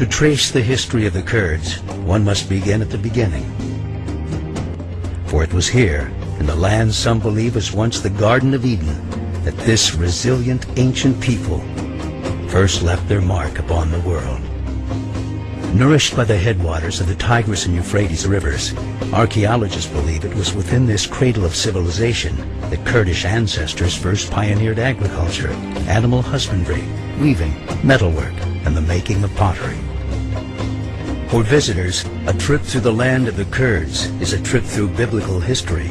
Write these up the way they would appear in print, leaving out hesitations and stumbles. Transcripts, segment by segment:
To trace the history of the Kurds, one must begin at the beginning. For it was here, in the land some believe was once the Garden of Eden, that this resilient ancient people first left their mark upon the world. Nourished by the headwaters of the Tigris and Euphrates rivers, archaeologists believe it was within this cradle of civilization that Kurdish ancestors first pioneered agriculture, animal husbandry, weaving, metalwork, and the making of pottery. For visitors, a trip through the land of the Kurds is a trip through biblical history.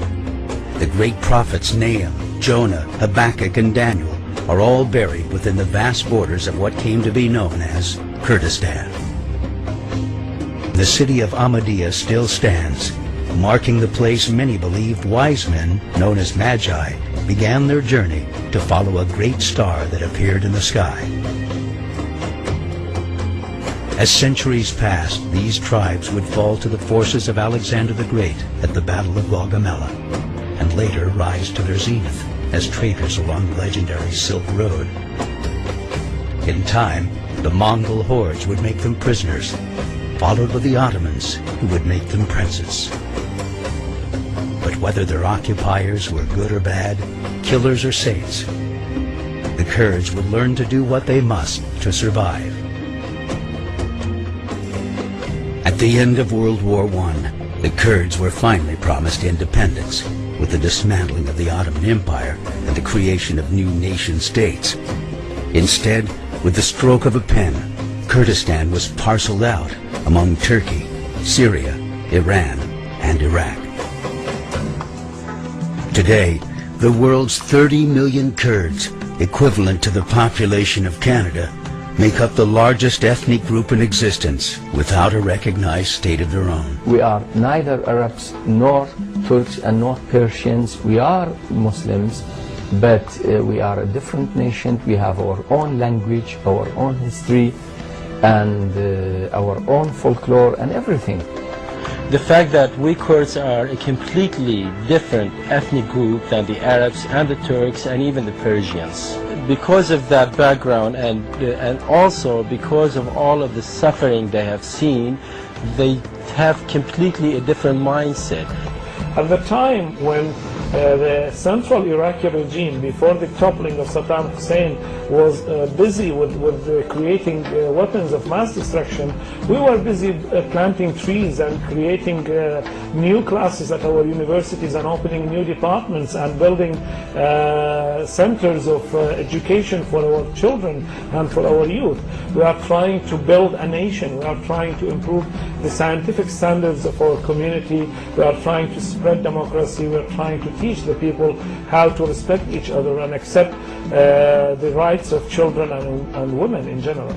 The great prophets Nahum, Jonah, Habakkuk, and Daniel are all buried within the vast borders of what came to be known as Kurdistan. The city of Ahmadiyya still stands, marking the place many believed wise men, known as Magi, began their journey to follow a great star that appeared in the sky. As centuries passed, these tribes would fall to the forces of Alexander the Great at the Battle of Gaugamela, and later rise to their zenith as traders along the legendary Silk Road. In time, the Mongol hordes would make them prisoners, followed by the Ottomans, who would make them princes. But whether their occupiers were good or bad, killers or saints, the Kurds would learn to do what they must to survive. At the end of World War I, the Kurds were finally promised independence, with the dismantling of the Ottoman Empire and the creation of new nation-states. Instead, with the stroke of a pen, Kurdistan was parceled out among Turkey, Syria, Iran, and Iraq. Today, the world's 30 million Kurds, equivalent to the population of Canada, make up the largest ethnic group in existence without a recognized state of their own. We are neither Arabs nor Turks and nor Persians. We are Muslims, but we are a different nation. We have our own language, our own history, and our own folklore and everything. The fact that we Kurds are a completely different ethnic group than the Arabs and the Turks and even the Persians. Because of that background and also because of all of the suffering they have seen, they have completely a different mindset. At the time when the central Iraqi regime, before the toppling of Saddam Hussein, was busy with creating weapons of mass destruction, we were busy planting trees and creating new classes at our universities and opening new departments and building centers of education for our children and for our youth. We are trying to build a nation. We are trying to improve the scientific standards of our community. We are trying to spread democracy. We are trying to teach the people how to respect each other and accept the rights of children and women in general.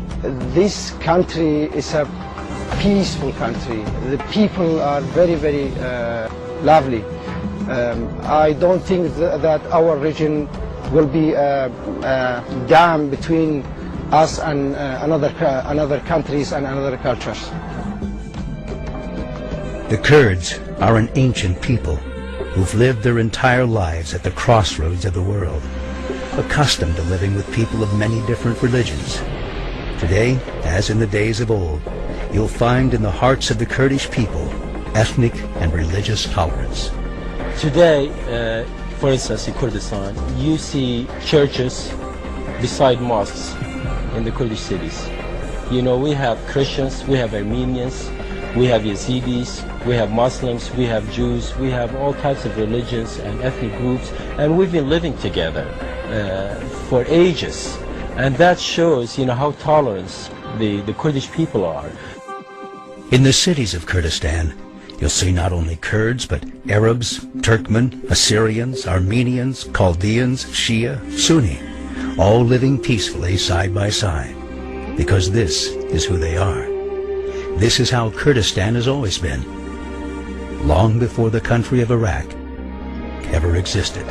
This country is a peaceful country. The people are very, very lovely. I don't think that our region will be a dam between us and another countries and other cultures. The Kurds are an ancient people who've lived their entire lives at the crossroads of the world, accustomed to living with people of many different religions. Today, as in the days of old, you'll find in the hearts of the Kurdish people ethnic and religious tolerance. Today, for instance, in Kurdistan, you see churches beside mosques in the Kurdish cities. You know, we have Christians, we have Armenians, we have Yazidis, we have Muslims, we have Jews, we have all types of religions and ethnic groups, and we've been living together for ages. And that shows, you know, how tolerant the Kurdish people are. In the cities of Kurdistan, you'll see not only Kurds, but Arabs, Turkmen, Assyrians, Armenians, Chaldeans, Shia, Sunni, all living peacefully side by side, because this is who they are. This is how Kurdistan has always been, long before the country of Iraq ever existed.